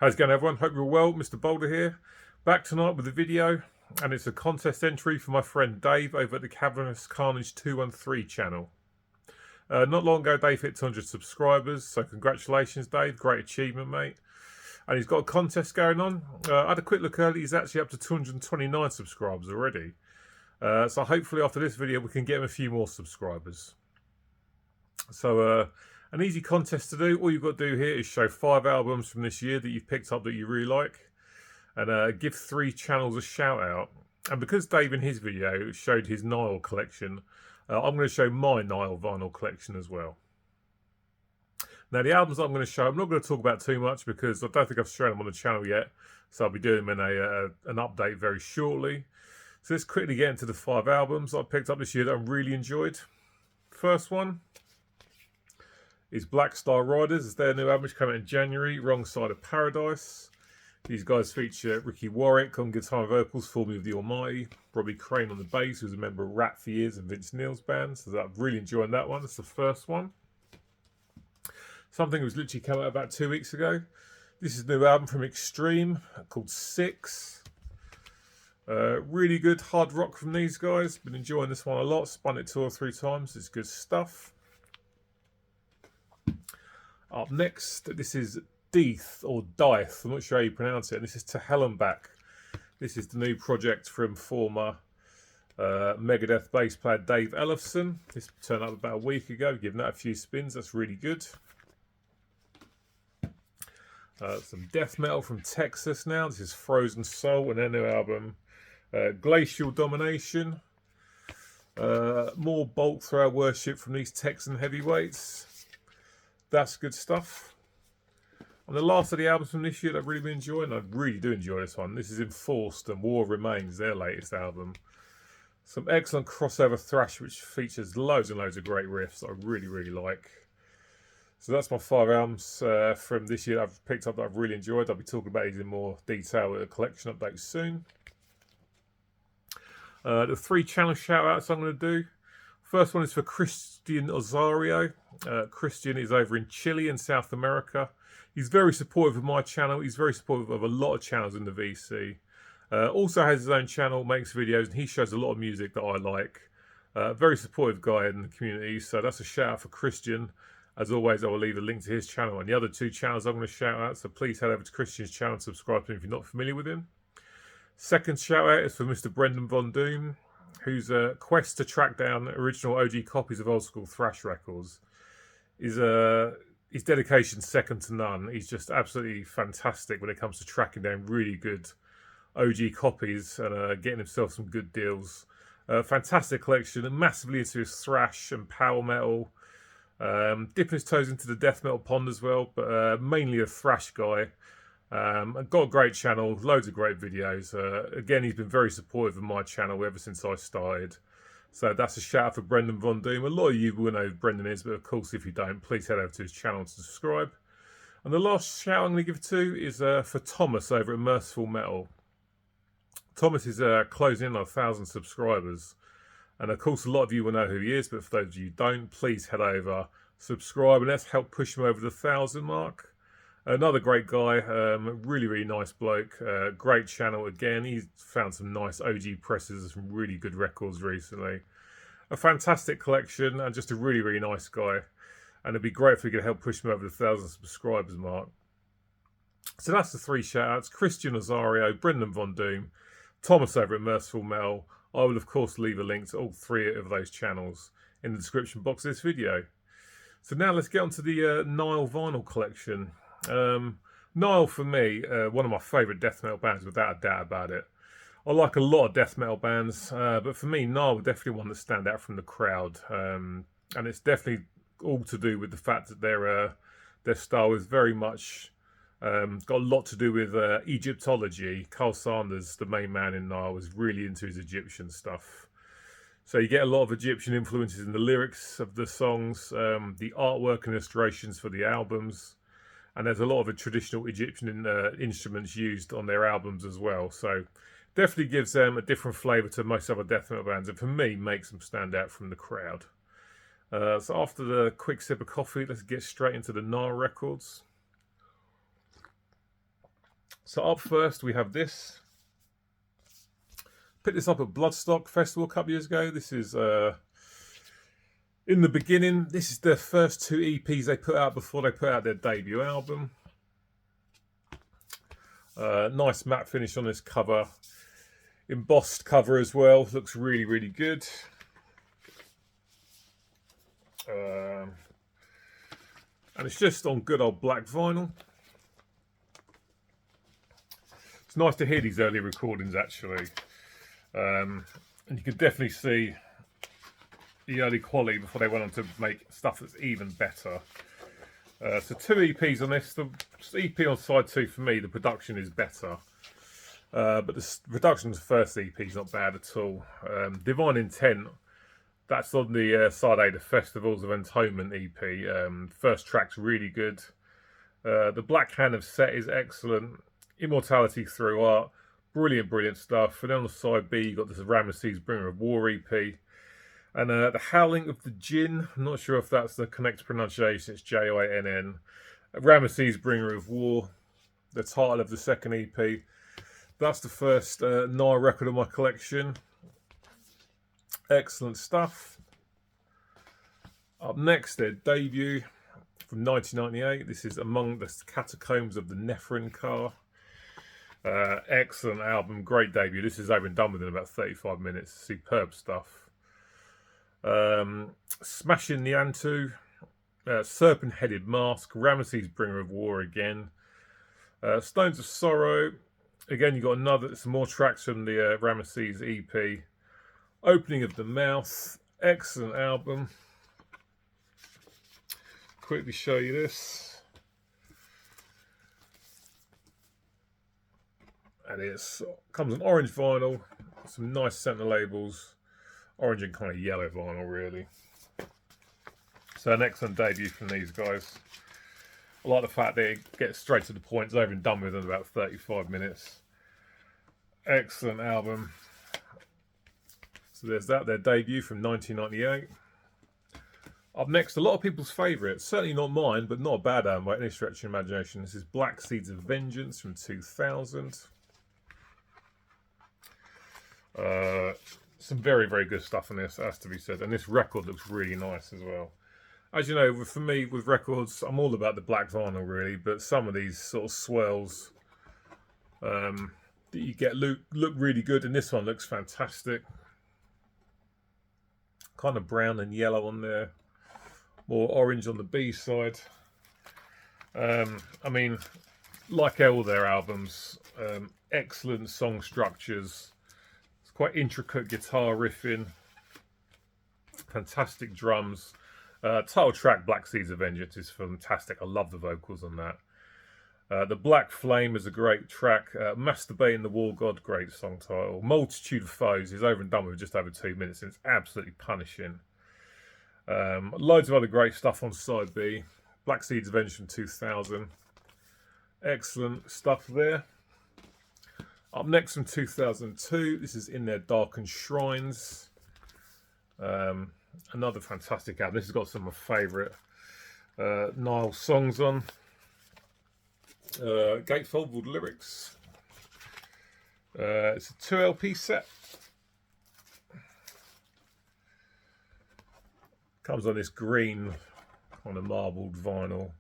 How's it going, everyone? Hope you're well. Mr. Boulder here, back tonight with a video, and it's a contest entry for my friend Dave over at the Cavernous Carnage 213 channel. Not long ago, Dave hit 200 subscribers, so congratulations, Dave. Great achievement, mate. And he's got a contest going on. I had a quick look earlier. He's actually up to 229 subscribers already. So hopefully after this video, we can get him a few more subscribers. So an easy contest to do. All you've got to do here is show 5 albums from this year that you've picked up that you really like, and give 3 channels a shout out. And because Dave in his video showed his Nile collection, I'm going to show my Nile vinyl collection as well. Now the albums I'm going to show, I'm not going to talk about too much because I don't think I've shown them on the channel yet, so I'll be doing them in an update very shortly. So let's quickly get into the 5 albums I picked up this year that I really enjoyed. First one is Black Star Riders. It's their new album which came out in January, Wrong Side of Paradise. These guys feature Ricky Warwick on guitar and vocals, Formerly of the Almighty, Robbie Crane on the bass, who's a member of Rat for years and Vince Neil's band. So I'm really enjoying that one. That's the first one. Something that was literally come out about 2 weeks ago. This is a new album from Extreme called 6. Really good hard rock from these guys. Been enjoying this one a lot. Spun it 2 or 3 times. It's good stuff. Up next, this is Death or Dieth. I'm not sure how you pronounce it. And this is To Hell and Back. This is the new project from former Megadeth bass player Dave Ellefson. This turned up about a week ago. Giving that a few spins. That's really good. Some death metal from Texas now. This is Frozen Soul and their new album, Glacial Domination. More Bolt Thrower worship from these Texan heavyweights. That's good stuff. And the last of the albums from this year that I've really been enjoying, I really do enjoy this one. This is Enforced and War Remains, their latest album. Some excellent crossover thrash which features loads and loads of great riffs that I really, really like. So that's my 5 albums from this year that I've picked up that I've really enjoyed. I'll be talking about these in more detail with a collection update soon. The 3 channel shout outs I'm going to do. First one is for Christian Osario. Christian is over in Chile in South America. He's very supportive of my channel. He's very supportive of a lot of channels in the VC. Also has his own channel, makes videos, and he shows a lot of music that I like. Very supportive guy in the community, so that's a shout out for Christian. As always, I will leave a link to his channel and the other 2 channels I'm going to shout out, so please head over to Christian's channel and subscribe to him if you're not familiar with him. Second shout out is for Mr. Brendan Von Doom, whose quest to track down original OG copies of old school thrash records is his dedication second to none. He's just absolutely fantastic when it comes to tracking down really good OG copies and getting himself some good deals. Fantastic collection, and massively into his thrash and power metal. Dipping his toes into the death metal pond as well, but mainly a thrash guy. Got a great channel, loads of great videos. Again, he's been very supportive of my channel ever since I started. So that's a shout out for Brendan Von Doom. A lot of you will know who Brendan is, but of course if you don't, please head over to his channel and subscribe. And the last shout I'm going to give to is for Thomas over at Merciful Metal. Thomas is closing in on 1,000 subscribers. And of course a lot of you will know who he is, but for those of you who don't, please head over, subscribe, and let's help push him over the 1,000 mark. Another great guy, really, really nice bloke. Great channel again. He's found some nice OG presses, some really good records recently. A fantastic collection and just a really, really nice guy. And it'd be great if we could help push him over the 1,000 subscribers mark. So that's the 3 shout outs. Christian Osario, Brendan Von Doom, Thomas over at Merciful Metal. I will of course leave a link to all 3 of those channels in the description box of this video. So now let's get on to the Nile vinyl collection. Nile for me, one of my favourite death metal bands without a doubt about it. I like a lot of death metal bands, but for me Nile were definitely one that stand out from the crowd, and it's definitely all to do with the fact that their style is very much got a lot to do with Egyptology. Carl Sanders, the main man in Nile, was really into his Egyptian stuff. So you get a lot of Egyptian influences in the lyrics of the songs, the artwork and illustrations for the albums. And there's a lot of the traditional Egyptian instruments used on their albums as well. So definitely gives them a different flavour to most other death metal bands. And for me, makes them stand out from the crowd. So after the quick sip of coffee, let's get straight into the Nile records. So up first we have this. Picked this up at Bloodstock Festival a couple of years ago. This is in the beginning. This is their first 2 EPs they put out before they put out their debut album. Nice matte finish on this cover. Embossed cover as well. Looks really, really good. And it's just on good old black vinyl. It's nice to hear these early recordings actually. And you can definitely see the early quality before they went on to make stuff that's even better. So 2 EPs on this. The EP on side 2 for me, the production is better. But the production of the first EP is not bad at all. Divine Intent, that's on the side A, the Festivals of Atonement EP. First track's really good. The Black Hand of Set is excellent. Immortality Through Art, brilliant, brilliant stuff. And then on the side B, you've got this Ramesses Bringer of War EP. And the Howling of the Jinn, I'm not sure if that's the correct pronunciation, it's Jinn. Ramesses Bringer of War, the title of the second EP. That's the first Nile record of my collection. Excellent stuff. Up next, their debut from 1998. This is Among the Catacombs of the Nephren Car. Excellent album, great debut. This is over and done within about 35 minutes. Superb stuff. Smashing Niantu, Serpent-Headed Mask, Ramesses Bringer of War again. Stones of Sorrow. Again, you got some more tracks from the Ramesses EP. Opening of the Mouth, excellent album. Quickly show you this. And it comes on orange vinyl, some nice center labels, orange and kind of yellow vinyl really. So an excellent debut from these guys. I like the fact that it gets straight to the point, it's over and done with in about 35 minutes. Excellent album. So there's that, their debut from 1998. Up next, a lot of people's favourite, certainly not mine, but not a bad album by any stretch of imagination. This is Black Seeds of Vengeance from 2000. Some very, very good stuff on this, has to be said. And this record looks really nice as well. As you know, for me, with records, I'm all about the black vinyl, really. But some of these sort of swells that you get look really good. And this one looks fantastic. Kind of brown and yellow on there. More orange on the B side. I mean, like all their albums, excellent song structures. It's quite intricate guitar riffing. Fantastic drums. Title track Black Seeds of Vengeance is fantastic. I love the vocals on that. The Black Flame is a great track. Masturbating the War God, great song title. Multitude of Foes is over and done with just over 2 minutes and it's absolutely punishing. Loads of other great stuff on side B. Black Seeds of Vengeance from 2000. Excellent stuff there. Up next from 2002, this is In Their Darkened Shrines. Another fantastic album. This has got some of my favourite Nile songs on. Gatefold with lyrics. It's a 2 LP set. Comes on this green kind of marbled vinyl.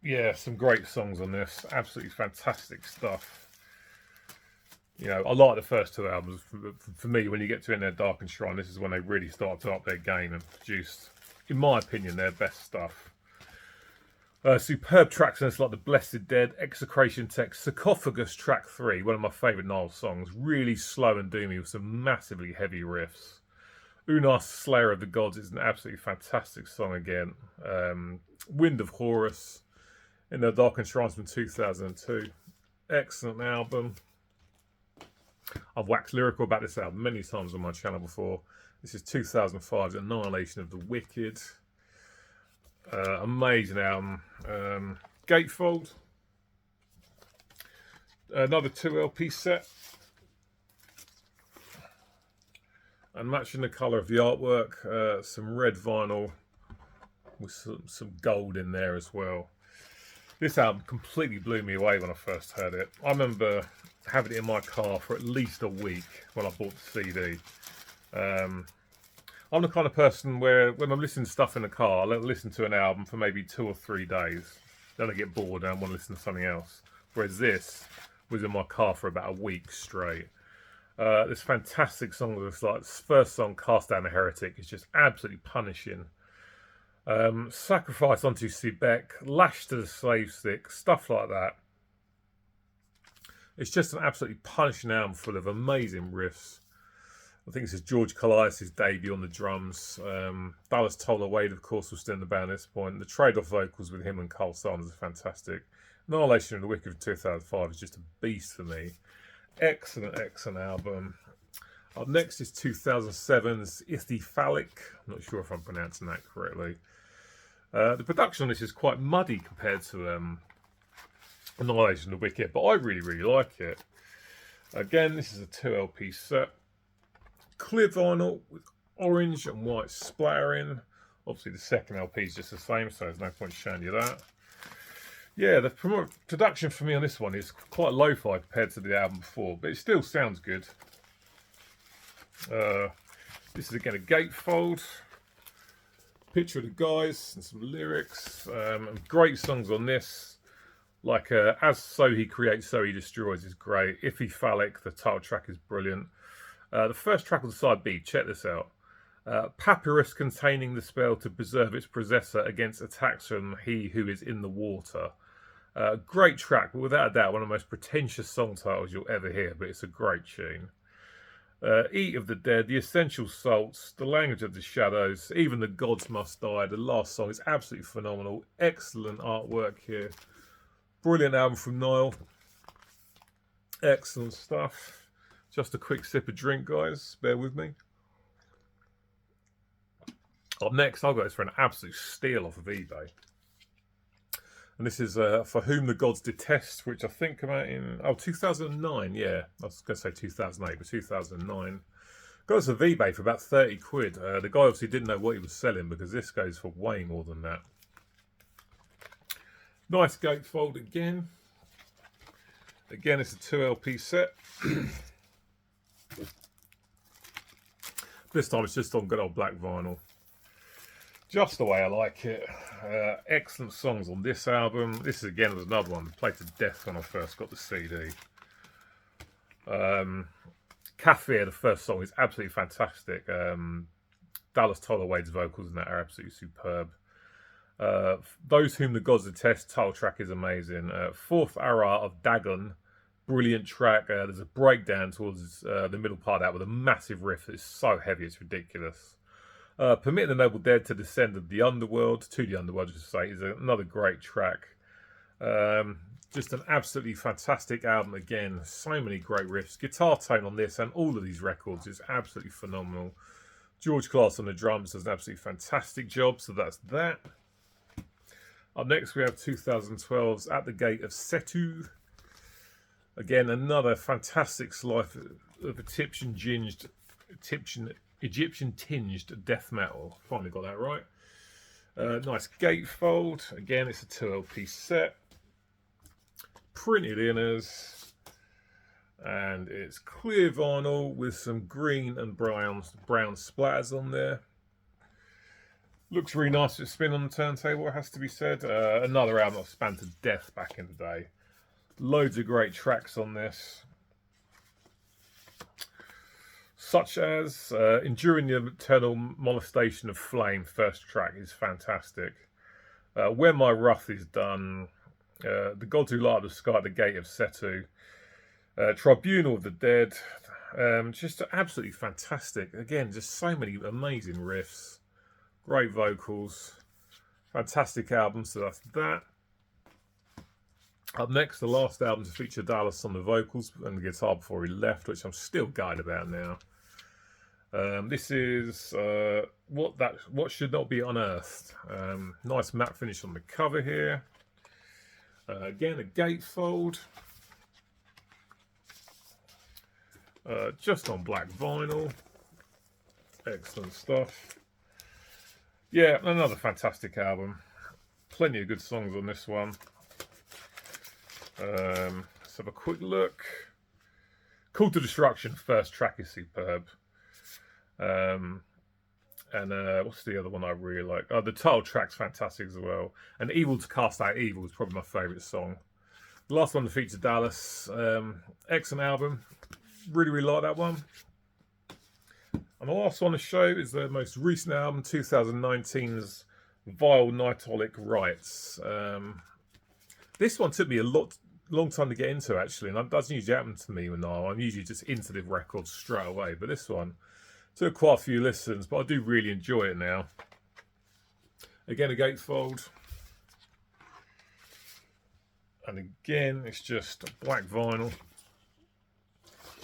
Yeah, some great songs on this. Absolutely fantastic stuff. You know, I like the first 2 albums. For me, when you get to In Their Darkened Shrine, this is when they really start to up their game and produce, in my opinion, their best stuff. Superb tracks in this, like The Blessed Dead, Execration Text, Sarcophagus track 3, one of my favourite Nile songs. Really slow and doomy with some massively heavy riffs. Unas, Slayer of the Gods is an absolutely fantastic song again. Wind of Horus, In Their Darkened Shrines from 2002. Excellent album. I've waxed lyrical about this album many times on my channel before. This is 2005's Annihilation of the Wicked. Amazing album. Gatefold. Another 2 LP set. And matching the colour of the artwork, some red vinyl with some gold in there as well. This album completely blew me away when I first heard it. I remember having it in my car for at least a week when I bought the CD. I'm the kind of person where when I'm listening to stuff in the car, I'll listen to an album for maybe 2 or 3 days. Then I get bored and I want to listen to something else. Whereas this was in my car for about a week straight. This fantastic song, this like first song, Cast Down the Heretic, is just absolutely punishing. Sacrifice unto Sebek, Lash to the Slave Stick, stuff like that. It's just an absolutely punishing album full of amazing riffs. I think this is George Colias' debut on the drums. Dallas Toller Wade, of course, was still in the band at this point. The trade-off vocals with him and Carl Sanders are fantastic. Annihilation of the Wicked of 2005 is just a beast for me. Excellent, excellent album. Up next is 2007's Ithyphallic. I'm not sure if I'm pronouncing that correctly. The production on this is quite muddy compared to Annihilation of the Wicked, but I really, really like it. Again, this is a 2 LP set. Clear vinyl with orange and white splattering. Obviously, the second LP is just the same, so there's no point showing you that. Yeah, the production for me on this one is quite lo-fi compared to the album before, but it still sounds good. This is again a gatefold. Picture of the guys and some lyrics. And great songs on this. Like As So He Creates, So He Destroys is great. Ithyphallic, the title track is brilliant. The first track on the side B, check this out. Papyrus containing the spell to preserve its possessor against attacks from he who is in the water. Great track, but without a doubt one of the most pretentious song titles you'll ever hear, but it's a great tune. Eat of the Dead, The Essential Salts, The Language of the Shadows, Even the Gods Must Die. The last song is absolutely phenomenal. Excellent artwork here. Brilliant album from Nile. Excellent stuff. Just a quick sip of drink, guys. Bear with me. Up next, I've got this for an absolute steal off of eBay. And this is For Whom the Gods Detest, which I think came out in 2009. Yeah, I was going to say 2008, but 2009. Got this off eBay for about 30 quid. The guy obviously didn't know what he was selling because this goes for way more than that. Nice gatefold again. Again, it's a 2 LP set. This time it's just on good old black vinyl. Just the way I like it. Excellent songs on this album. This again was another one played to death when I first got the CD. Cafe, the first song, is absolutely fantastic. Dallas Toller Wade's vocals in that are absolutely superb. Those Whom the Gods Detest, title track is amazing. Fourth Era of Dagon, brilliant track. There's a breakdown towards the middle part of that with a massive riff that's so heavy it's ridiculous. Permitting the Noble Dead to Descend to the Underworld, I should say, is another great track. Just an absolutely fantastic album again. So many great riffs. Guitar tone on this and all of these records is absolutely phenomenal. George Colias on the drums does an absolutely fantastic job, so that's that. Up next we have 2012's At the Gate of Setu. Again, another fantastic slice of Egyptian tinged death metal. Finally got that right. Nice gatefold. Again, it's a 2 LP set. Printed inners. And it's clear vinyl with some green and brown splatters on there. Looks really nice to spin on the turntable, it has to be said. Another album I've spanned to death back in the day. Loads of great tracks on this. Such as Enduring the Eternal Molestation of Flame, first track is fantastic. When My Wrath is Done, The Gods Who Light Up the Sky at the Gate of Setu, Tribunal of the Dead, just absolutely fantastic. Again, just so many amazing riffs, great vocals, fantastic album, so that's that. Up next, the last album to feature Dallas on the vocals and the guitar before he left, which I'm still gutted about now. This is What Should Not Be Unearthed. Nice matte finish on the cover here. Again, a gatefold. Just on black vinyl. Excellent stuff. Yeah, another fantastic album. Plenty of good songs on this one. Let's have a quick look. Call to Destruction, first track is superb. And what's the other one I really like? Oh, the title track's fantastic as well. And Evil to Cast Out Evil is probably my favourite song. The last one, Defeat to Dallas. Excellent album. Really, really like that one. And the last one to show is the most recent album, 2019's Vile Nitolic Rights. This one took me a long time to get into, actually, and that doesn't usually happen to me with Nile. I'm usually just into the record straight away, but this one took quite a few listens, but I do really enjoy it now. Again, a gatefold. And again, it's just black vinyl.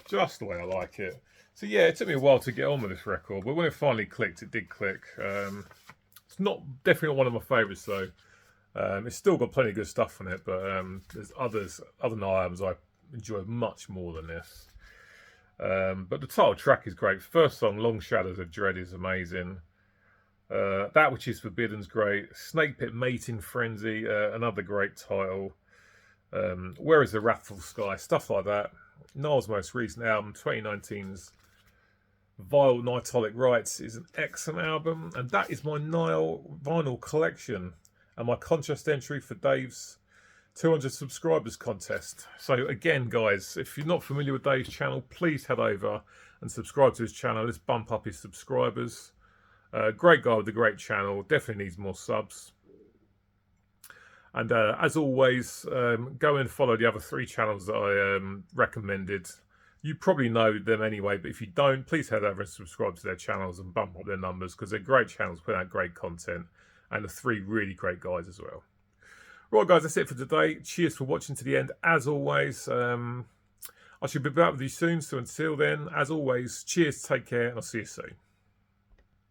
Just the way I like it. So yeah, it took me a while to get on with this record, but when it finally clicked, it did click. It's definitely not one of my favourites though. It's still got plenty of good stuff on it, but there's other Nile albums I enjoy much more than this. But the title track is great. First song, Long Shadows of Dread, is amazing. That Which Is Forbidden's great. Snake Pit Mating Frenzy, another great title. Where Is the Wrathful Sky? Stuff like that. Nile's most recent album, 2019's Vile Nitolic Rights, is an excellent album, and that is my Nile vinyl collection and my contest entry for Dave's 200 subscribers contest. So again, guys, if you're not familiar with Dave's channel, please head over and subscribe to his channel. Let's bump up his subscribers. Great guy with a great channel. Definitely needs more subs. And as always, go and follow the other 3 channels that I recommended. You probably know them anyway, but if you don't, please head over and subscribe to their channels and bump up their numbers, because they're great channels, put out great content, and the 3 really great guys as well. Right, guys, that's it for today. Cheers for watching to the end. As always, I should be back with you soon. So until then, as always, cheers, take care, and I'll see you soon.